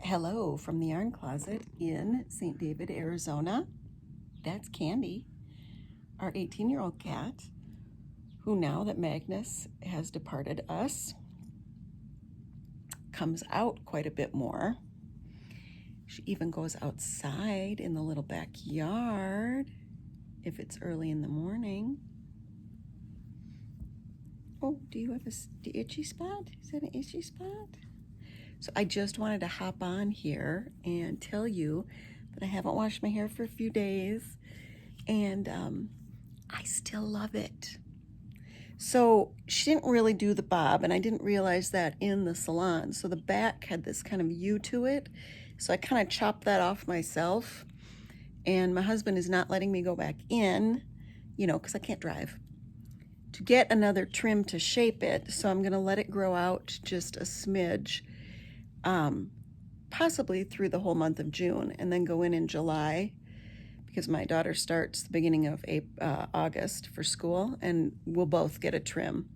Hello from the yarn closet in St. David, Arizona. That's Candy, our 18-year-old cat, who now that Magnus has departed us, comes out quite a bit more. She even goes outside in the little backyard if it's early in the morning. Oh, do you have a itchy spot? Is that an itchy spot? So I just wanted to hop on here and tell you that I haven't washed my hair for a few days, and I still love it. So she didn't really do the bob, and I didn't realize that in the salon. So the back had this kind of U to it. So I kind of chopped that off myself, and my husband is not letting me go back in, because I can't drive, to get another trim to shape it. So I'm gonna let it grow out just a smidge, possibly through the whole month of June, and then go in July, because my daughter starts the beginning of August for school, and we'll both get a trim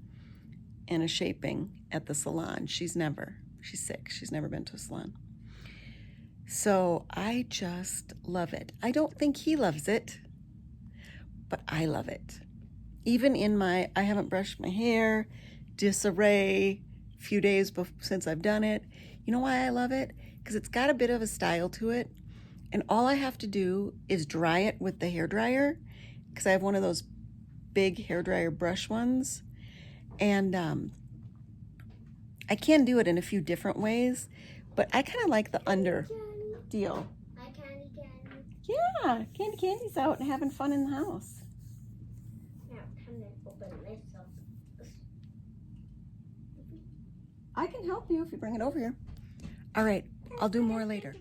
and a shaping at the salon. She's sick. She's never been to a salon. So I just love it. I don't think he loves it, but I love it. Even in I haven't brushed my hair, disarray, few days since I've done it. You know why I love it? Because it's got a bit of a style to it, and all I have to do is dry it with the hair dryer, because I have one of those big hair dryer brush ones, and I can do it in a few different ways, but I kind of like the under deal. Hi, Candy. Yeah, Candy's out and having fun in the house. Now, come and open this up. I can help you if you bring it over here. All right, I'll do more later.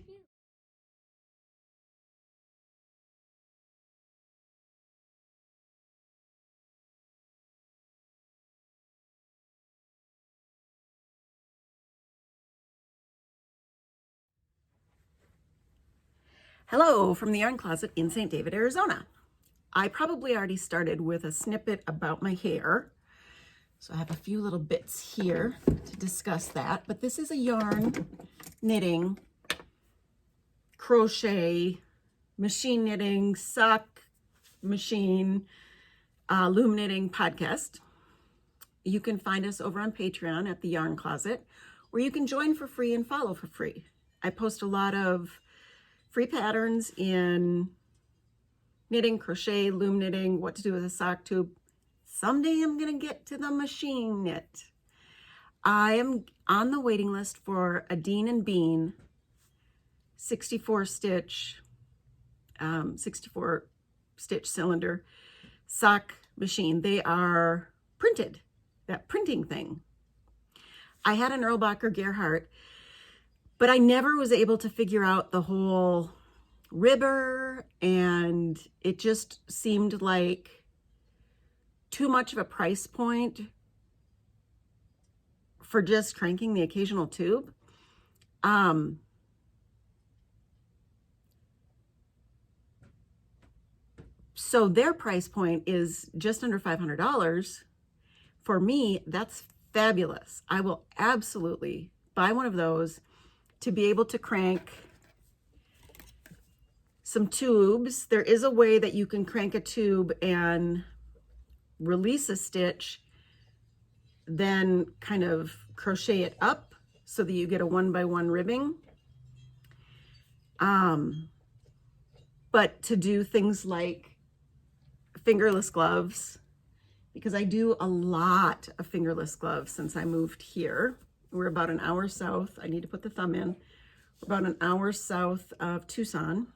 Hello from the yarn closet in St. David, Arizona. I probably already started with a snippet about my hair, so I have a few little bits here to discuss that, but this is a yarn, knitting, crochet, machine knitting, sock machine, loom knitting podcast. You can find us over on Patreon at the Yarn Closet, where you can join for free and follow for free. I post a lot of free patterns in knitting, crochet, loom knitting, what to do with a sock tube. Someday I'm gonna get to the machine knit. I am on the waiting list for a Dean and Bean 64 stitch cylinder sock machine. They are printed, that printing thing. I had an Erlbacher Gerhardt, but I never was able to figure out the whole ribber, and it just seemed like too much of a price point for just cranking the occasional tube. So their price point is just under $500. For me, that's fabulous. I will absolutely buy one of those to be able to crank some tubes. There is a way that you can crank a tube and release a stitch, then kind of crochet it up so that you get a 1x1 ribbing. But to do things like fingerless gloves, because I do a lot of fingerless gloves since I moved here. We're about an hour south. I need to put the thumb in. We're about an hour south of Tucson,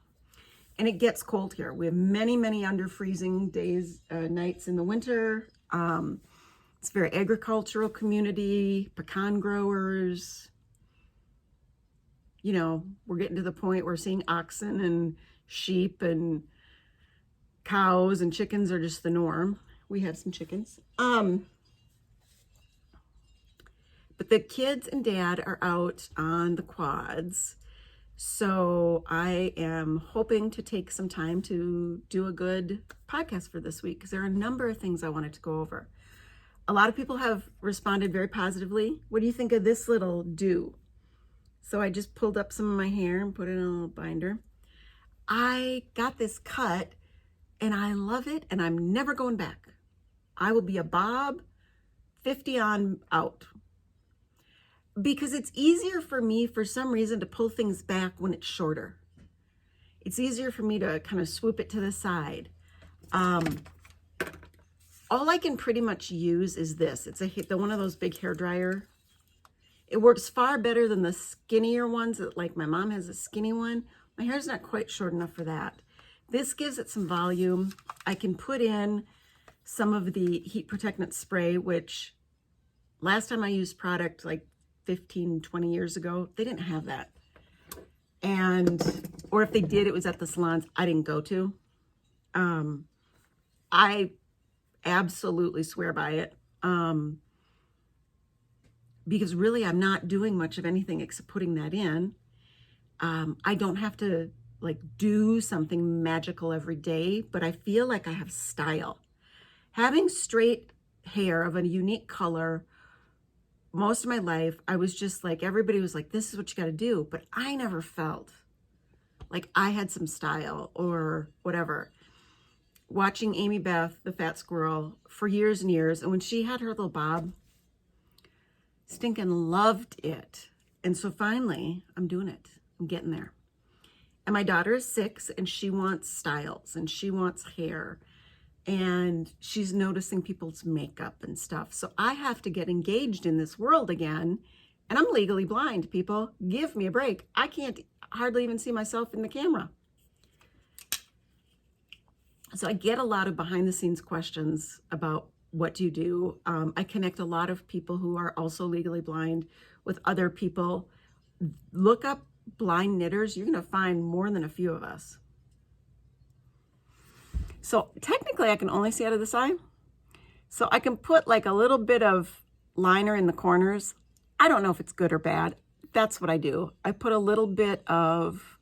and it gets cold here. We have many, many under freezing days, nights in the winter. It's a very agricultural community, pecan growers. We're getting to the point where seeing oxen and sheep and cows and chickens are just the norm. We have some chickens. But the kids and dad are out on the quads. So I am hoping to take some time to do a good podcast for this week, because there are a number of things I wanted to go over. A lot of people have responded very positively. What do you think of this little do? So I just pulled up some of my hair and put it in a little binder. I got this cut and I love it and I'm never going back. I will be a bob 50 on out. Because it's easier for me for some reason to pull things back when it's shorter. It's easier for me to kind of swoop it to the side. All I can pretty much use is this. It's the one of those big hair dryer. It works far better than the skinnier ones. Like my mom has a skinny one. My hair's not quite short enough for that. This gives it some volume. I can put in some of the heat protectant spray, which last time I used product like 15, 20 years ago, they didn't have that. Or if they did, it was at the salons I didn't go to. I absolutely swear by it. Because really I'm not doing much of anything except putting that in. I don't have to like do something magical every day, but I feel like I have style. Having straight hair of a unique color most of my life, I was just like, everybody was like, this is what you got to do. But I never felt like I had some style or whatever. Watching Amy Beth, the fat squirrel, for years and years. And when she had her little bob, stinking loved it. And so finally, I'm doing it. I'm getting there. And my daughter is 6 and she wants styles and she wants hair. And she's noticing people's makeup and stuff. So I have to get engaged in this world again. And I'm legally blind, people. Give me a break. I can't hardly even see myself in the camera. So I get a lot of behind the scenes questions about what do you do? I connect a lot of people who are also legally blind with other people. Look up blind knitters. You're going to find more than a few of us. So technically I can only see out of the side. So I can put like a little bit of liner in the corners. I don't know if it's good or bad. That's what I do. I put a little bit of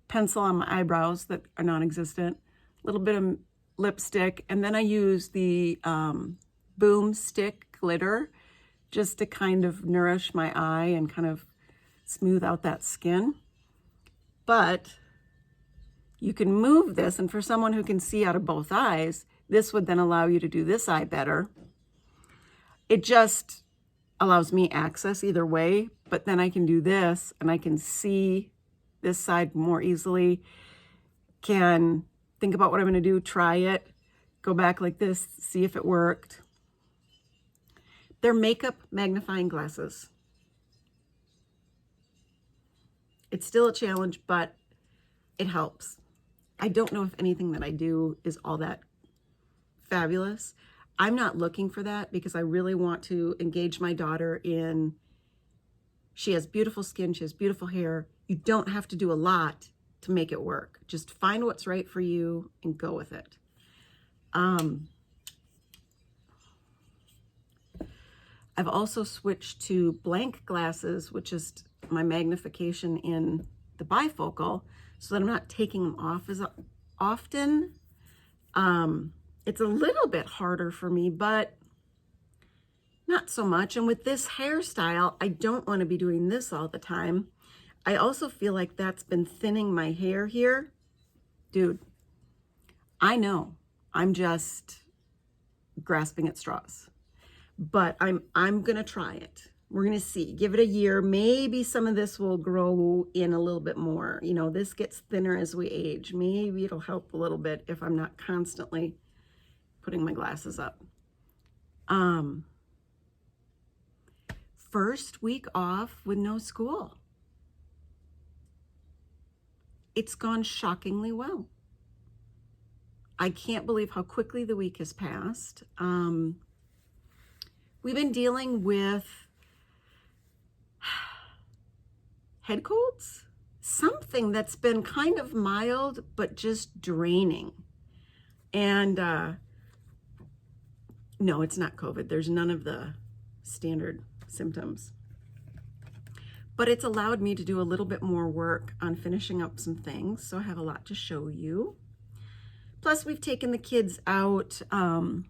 pencil on my eyebrows that are non-existent, a little bit of lipstick, and then I use the Boom Stick glitter just to kind of nourish my eye and kind of smooth out that skin. But you can move this, and for someone who can see out of both eyes, this would then allow you to do this eye better. It just allows me access either way, but then I can do this, and I can see this side more easily, can think about what I'm going to do, try it, go back like this, see if it worked. They're makeup magnifying glasses. It's still a challenge, but it helps. I don't know if anything that I do is all that fabulous. I'm not looking for that because I really want to engage my daughter in, she has beautiful skin, she has beautiful hair. You don't have to do a lot to make it work. Just find what's right for you and go with it. I've also switched to blank glasses, which is my magnification in the bifocal, so that I'm not taking them off as often. It's a little bit harder for me, but not so much. And with this hairstyle, I don't want to be doing this all the time. I also feel like that's been thinning my hair here. Dude, I know I'm just grasping at straws, but I'm going to try it. We're going to see, give it a year. Maybe some of this will grow in a little bit more. You know, this gets thinner as we age. Maybe it'll help a little bit if I'm not constantly putting my glasses up. First week off with no school. It's gone shockingly well. I can't believe how quickly the week has passed. We've been dealing with head colds, something that's been kind of mild, but just draining. And no, it's not COVID. There's none of the standard symptoms. But it's allowed me to do a little bit more work on finishing up some things. So I have a lot to show you. Plus, we've taken the kids out to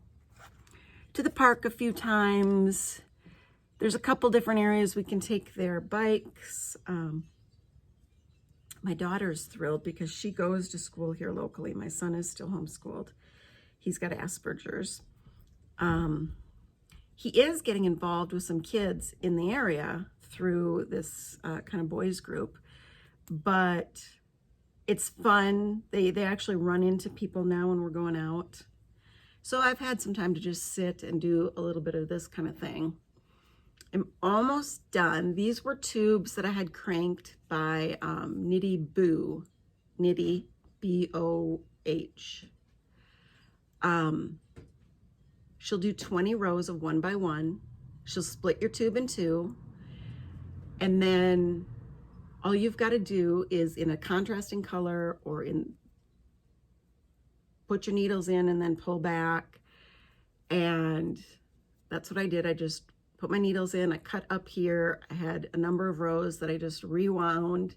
the park a few times. There's a couple different areas we can take their bikes. My daughter's thrilled because she goes to school here locally. My son is still homeschooled. He's got Asperger's. He is getting involved with some kids in the area through this kind of boys group, but it's fun. They actually run into people now when we're going out. So I've had some time to just sit and do a little bit of this kind of thing. I'm almost done. These were tubes that I had cranked by Knitty Boo, Knitty, B-O-H. She'll do 20 rows of 1 by 1. She'll split your tube in 2. And then all you've got to do is in a contrasting color or put your needles in and then pull back. And that's what I did. I just put my needles in, I cut up here. I had a number of rows that I just rewound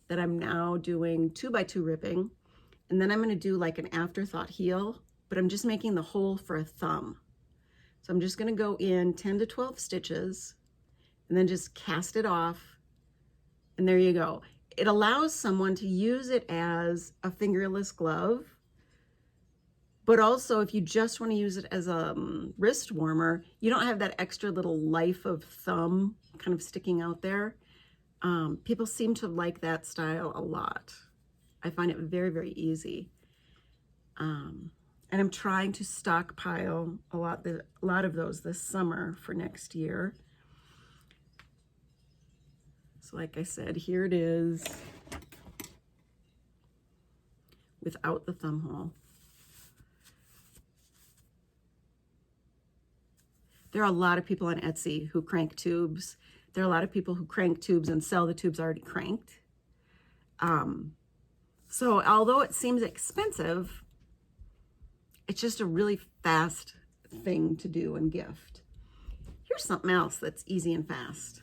that I'm now doing 2 by 2 ripping. And then I'm going to do like an afterthought heel, but I'm just making the hole for a thumb. So I'm just going to go in 10 to 12 stitches and then just cast it off. And there you go. It allows someone to use it as a fingerless glove. But also, if you just want to use it as a wrist warmer, you don't have that extra little life of thumb kind of sticking out there. People seem to like that style a lot. I find it very, very easy. And I'm trying to stockpile a lot of those this summer for next year. So like I said, here it is without the thumb hole. There are a lot of people on Etsy who crank tubes. There are a lot of people who crank tubes and sell the tubes already cranked. So although it seems expensive, it's just a really fast thing to do and gift. Here's something else that's easy and fast.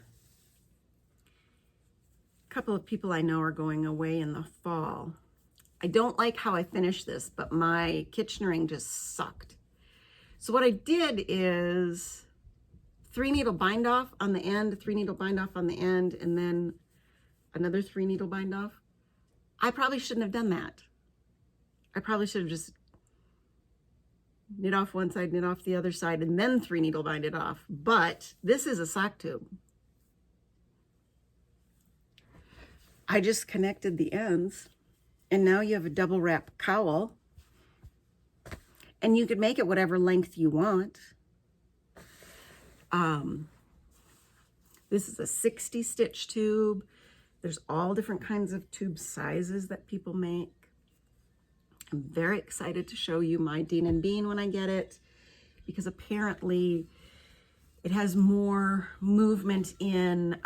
A couple of people I know are going away in the fall. I don't like how I finished this, but my Kitchenering just sucked. So what I did is 3 needle bind off on the end, 3 needle bind off on the end, and then another 3 needle bind off. I probably shouldn't have done that. I probably should have just knit off one side, knit off the other side, and then 3 needle bind it off. But this is a sock tube. I just connected the ends, and now you have a double wrap cowl. And you could make it whatever length you want. This is a 60 stitch tube. There's all different kinds of tube sizes that people make. I'm very excited to show you my Dean and Bean when I get it, because apparently it has more movement in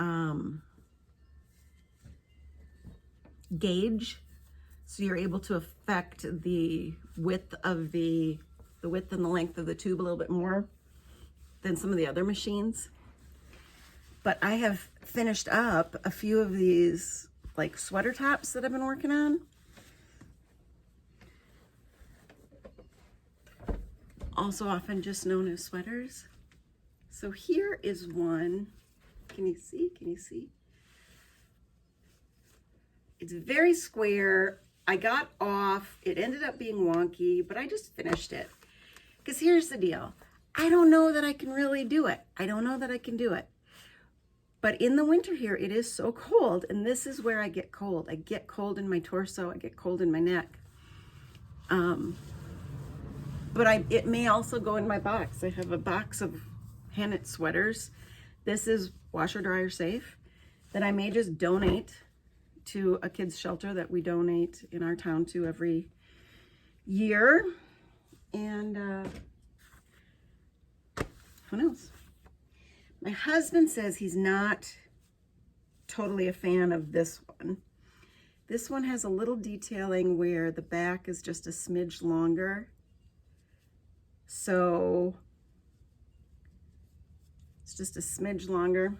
gauge. So you're able to affect the width of the width and the length of the tube a little bit more than some of the other machines. But I have finished up a few of these like sweater tops that I've been working on. Also often just known as sweaters. So here is one. Can you see? Can you see? It's very square. I got off, it ended up being wonky, but I just finished it. Because here's the deal. I don't know that I can really do it. I don't know that I can do it. But in the winter here, it is so cold, and this is where I get cold. I get cold in my torso, I get cold in my neck. But it may also go in my box. I have a box of hand-knit sweaters. This is washer dryer safe that I may just donate to a kids shelter that we donate in our town to every year. And who knows? My husband says he's not totally a fan of this one. This one has a little detailing where the back is just a smidge longer. So it's just a smidge longer.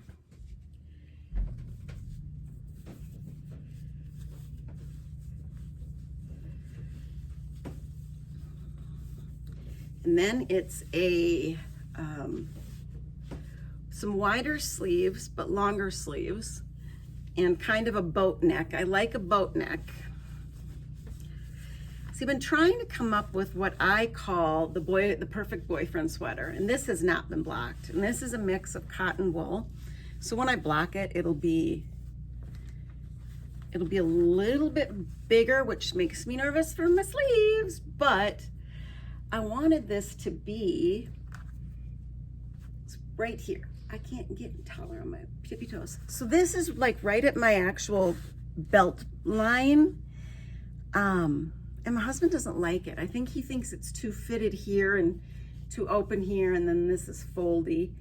And then it's a some wider sleeves, but longer sleeves, and kind of a boat neck. I like a boat neck. So I've been trying to come up with what I call the perfect boyfriend sweater, and this has not been blocked. And this is a mix of cotton wool. So when I block it, it'll be a little bit bigger, which makes me nervous for my sleeves, but I wanted this to be right here. I can't get taller on my tippy toes. So this is like right at my actual belt line. And my husband doesn't like it. I think he thinks it's too fitted here and too open here, and then this is foldy.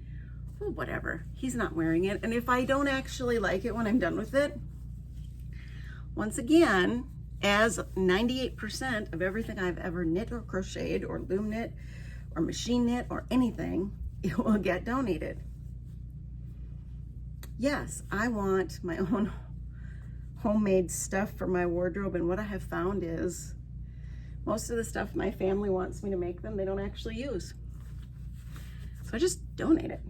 Well, whatever. He's not wearing it. And if I don't actually like it when I'm done with it, once again, as 98% of everything I've ever knit or crocheted or loom knit or machine knit or anything, it will get donated. Yes, I want my own homemade stuff for my wardrobe, and what I have found is most of the stuff my family wants me to make them, they don't actually use. So I just donate it.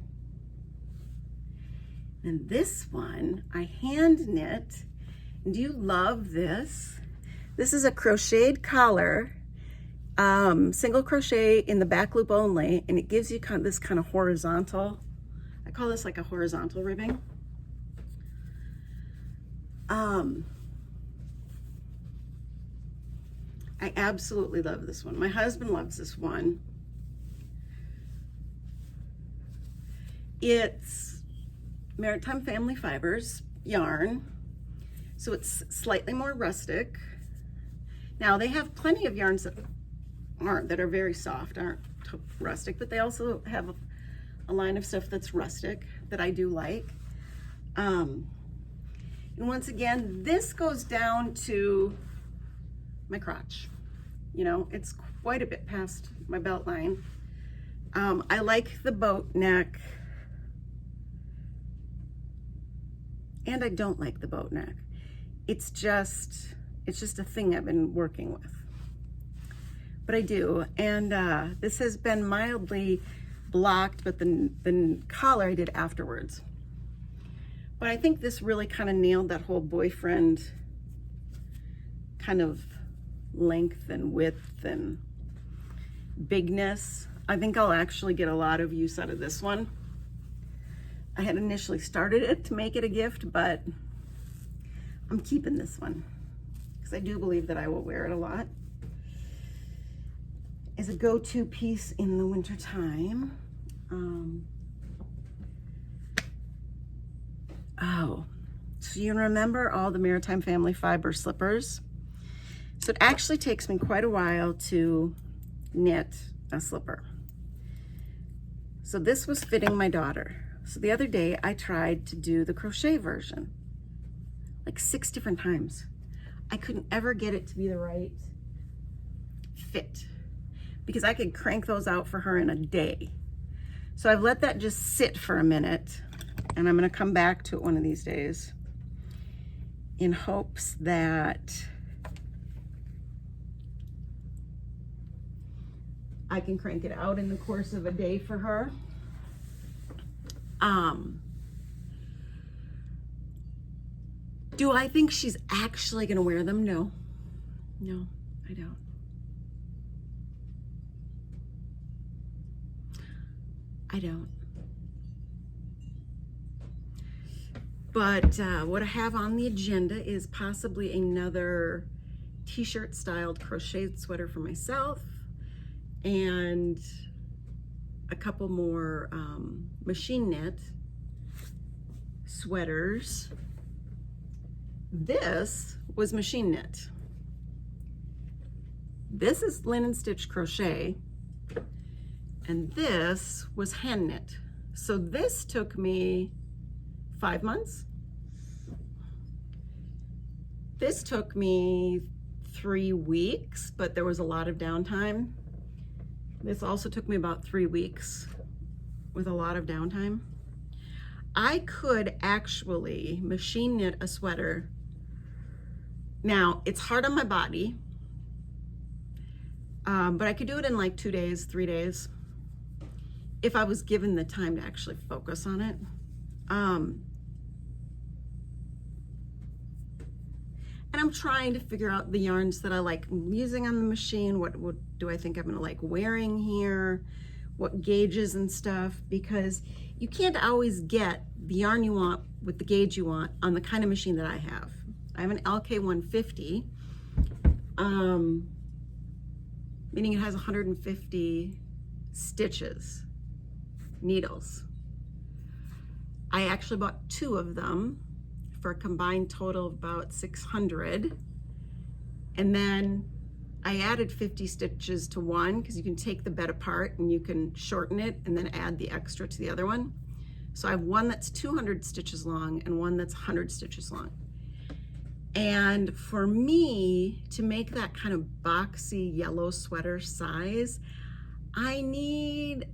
And this one, I hand knit. And do you love this? This is a crocheted collar, single crochet in the back loop only, and it gives you this kind of horizontal, I call this like a horizontal ribbing. I absolutely love this one. My husband loves this one. It's Maritime Family Fibers yarn, so it's slightly more rustic. Now they have plenty of yarns that are very soft, aren't rustic, but they also have a line of stuff that's rustic that I do like. And once again, this goes down to my crotch. You know, it's quite a bit past my belt line. I like the boat neck, and I don't like the boat neck. It's just a thing I've been working with. But I do, and this has been mildly blocked, but the collar I did afterwards. But I think this really kind of nailed that whole boyfriend kind of length and width and bigness. I think I'll actually get a lot of use out of this one. I had initially started it to make it a gift, but I'm keeping this one because I do believe that I will wear it a lot as a go-to piece in the winter time. Oh, so you remember all the Maritime Family Fiber slippers? So it actually takes me quite a while to knit a slipper. So this was fitting my daughter. So the other day I tried to do the crochet version, like 6 different times. I couldn't ever get it to be the right fit because I could crank those out for her in a day. So I've let that just sit for a minute, and I'm gonna come back to it one of these days in hopes that I can crank it out in the course of a day for her. Do I think she's actually gonna wear them? No, I don't. But what I have on the agenda is possibly another t-shirt styled crocheted sweater for myself, and a couple more machine knit sweaters. This was machine knit. This is linen stitch crochet, and this was hand knit. So this took me 5 months. This took me 3 weeks, but there was a lot of downtime. This also took me about 3 weeks with a lot of downtime. I could actually machine knit a sweater. Now, it's hard on my body, but I could do it in like 2 days, 3 days. if I was given the time to actually focus on it. And I'm trying to figure out the yarns that I like using on the machine. What do I think I'm gonna like wearing here? What gauges and stuff, because you can't always get the yarn you want with the gauge you want on the kind of machine that I have. I have an LK150, meaning it has 150 stitches, needles. I actually bought 2 of them for a combined total of about 600. And then I added 50 stitches to one, because you can take the bed apart and you can shorten it and then add the extra to the other one. So I have one that's 200 stitches long and one that's 100 stitches long. And for me to make that kind of boxy yellow sweater size, I need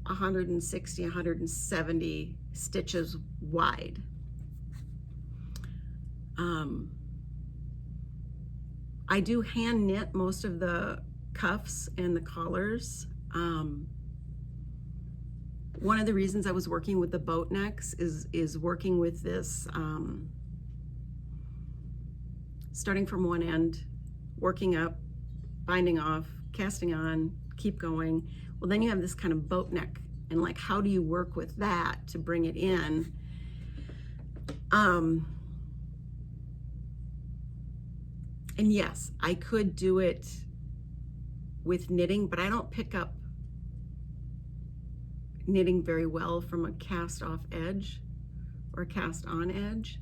160, 170 stitches wide. I do hand knit most of the cuffs and the collars. One of the reasons I was working with the boat necks is working with this, starting from one end, working up, binding off, casting on, keep going. Well, then you have this kind of boat neck, and like, how do you work with that to bring it in? And yes, I could do it with knitting, but I don't pick up knitting very well from a cast off edge or cast on edge.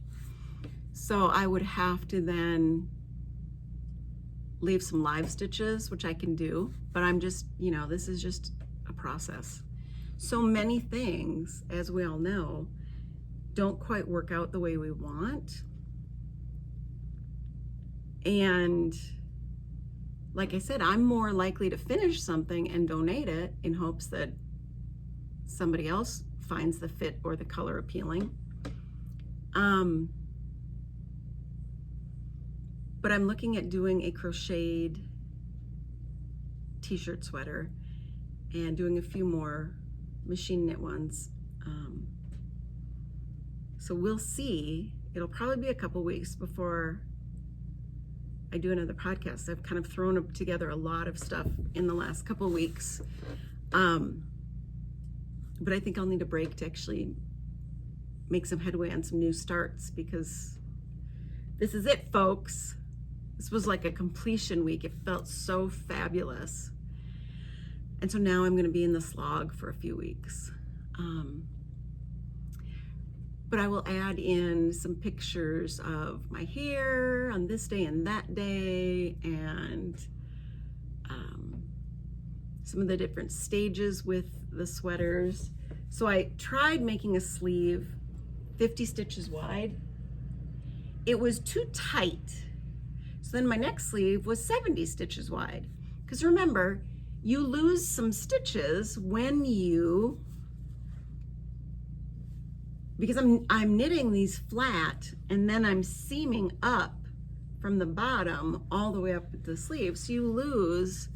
So I would have to then leave some live stitches, which I can do, but I'm just, you know, this is just a process. So many things, as we all know, don't quite work out the way we want. And like I said, I'm more likely to finish something and donate it in hopes that somebody else finds the fit or the color appealing. But I'm looking at doing a crocheted t-shirt sweater and doing a few more machine knit ones. So we'll see. It'll probably be a couple weeks before I do another podcast. I've kind of thrown together a lot of stuff in the last couple weeks. But I think I'll need a break to actually make some headway on some new starts, because this is it, folks. This was like a completion week. It felt so fabulous. And so now I'm going to be in the slog for a few weeks. But I will add in some pictures of my hair on this day and that day, and some of the different stages with the sweaters. So I tried making a sleeve 50 stitches wide. It was too tight. So then my next sleeve was 70 stitches wide. Because remember, you lose some stitches when you, because I'm knitting these flat and then I'm seaming up from the bottom all the way up at the sleeve. So you lose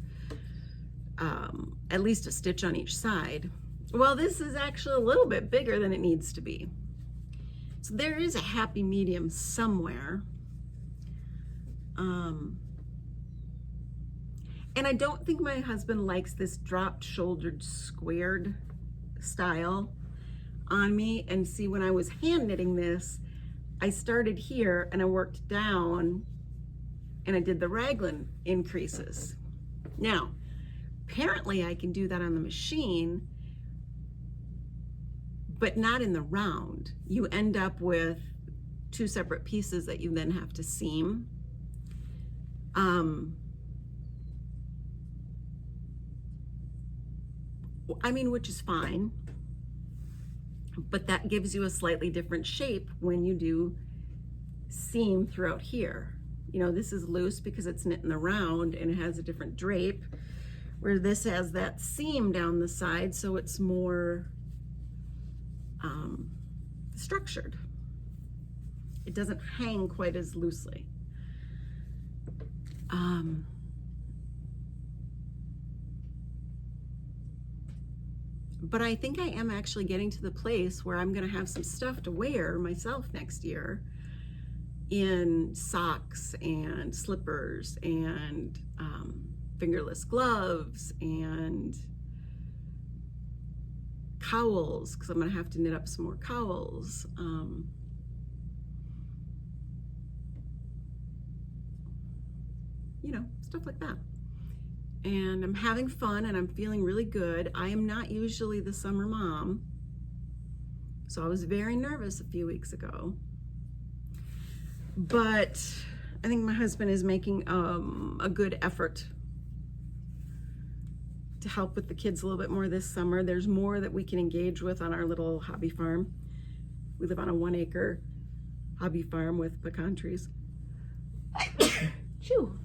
at least a stitch on each side. Well, this is actually a little bit bigger than it needs to be. So there is a happy medium somewhere. And I don't think my husband likes this dropped shouldered squared style on me. And see, when I was hand knitting this, I started here and I worked down and I did the raglan increases. Now, apparently I can do that on the machine, but not in the round. You end up with 2 separate pieces that you then have to seam. I mean, which is fine, but that gives you a slightly different shape when you do seam throughout here. You know, this is loose because it's knit in the round and it has a different drape, where this has that seam down the side, so it's more structured. It doesn't hang quite as loosely. but I think I am actually getting to the place where I'm going to have some stuff to wear myself next year in socks and slippers and fingerless gloves and cowls, because I'm going to have to knit up some more cowls. You know, stuff like that. And I'm having fun and I'm feeling really good. I am not usually the summer mom, so I was very nervous a few weeks ago. But I think my husband is making a good effort to help with the kids a little bit more this summer. There's more that we can engage with on our little hobby farm. We live on a 1-acre hobby farm with pecan trees. Phew.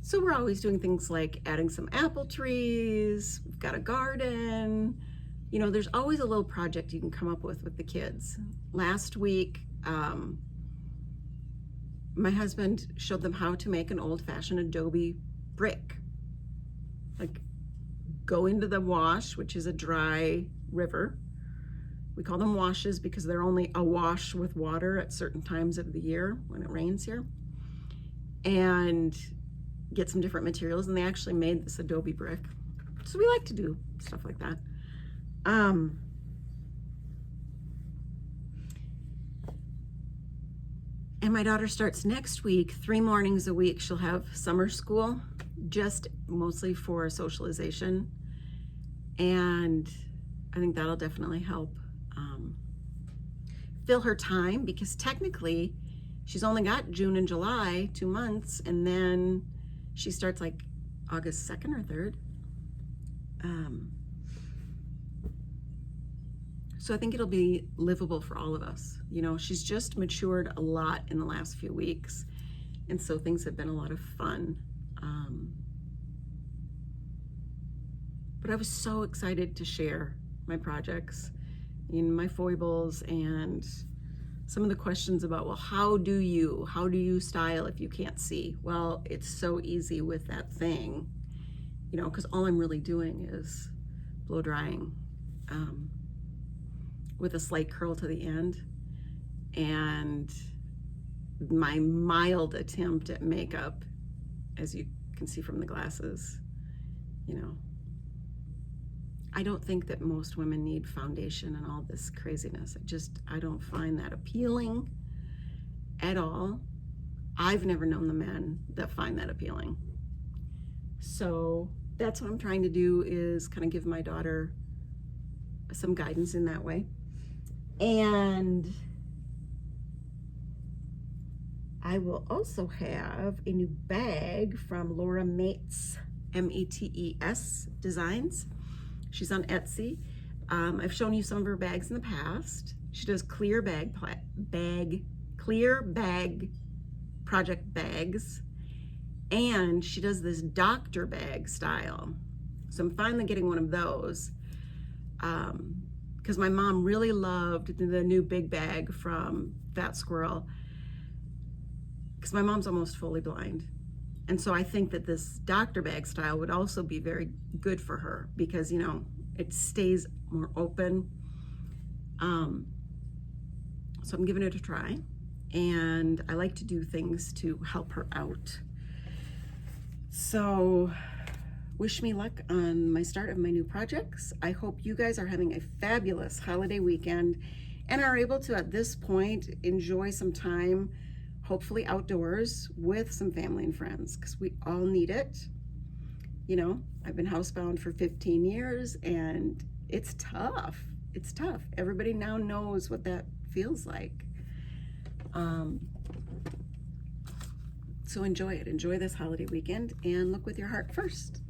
So we're always doing things like adding some apple trees. We've got a garden. You know, there's always a little project you can come up with the kids. Last week, my husband showed them how to make an old-fashioned adobe brick. Like, go into the wash, which is a dry river. We call them washes because they're only awash with water at certain times of the year when it rains here. And get some different materials, and they actually made this adobe brick. So we like to do stuff like that. And my daughter starts next week, 3 mornings a week. She'll have summer school, just mostly for socialization. And I think that'll definitely help fill her time, because technically she's only got June and July, 2 months, and then she starts like August 2nd or 3rd. So I think it'll be livable for all of us. You know, she's just matured a lot in the last few weeks, and so things have been a lot of fun. But I was so excited to share my projects, my foibles, and some of the questions about, well, how do you style if you can't see? Well, it's so easy with that thing, you know, because all I'm really doing is blow drying with a slight curl to the end, and my mild attempt at makeup, as you can see from the glasses. You know, I don't think that most women need foundation and all this craziness. I don't find that appealing at all. I've never known the men that find that appealing. So that's what I'm trying to do, is kind of give my daughter some guidance in that way. And I will also have a new bag from Laura Mates, M-E-T-E-S Designs. She's on Etsy. I've shown you some of her bags in the past. She does clear bag project bags, and she does this doctor bag style. So I'm finally getting one of those, because my mom really loved the new big bag from Fat Squirrel, because my mom's almost fully blind. And so I think that this doctor bag style would also be very good for her, because, you know, it stays more open. So I'm giving it a try, and I like to do things to help her out. So wish me luck on my start of my new projects. I hope you guys are having a fabulous holiday weekend and are able to, at this point, enjoy some time, hopefully outdoors, with some family and friends, because we all need it. You know, I've been housebound for 15 years, and it's tough. It's tough. Everybody now knows what that feels like. So enjoy it. Enjoy this holiday weekend, and look with your heart first.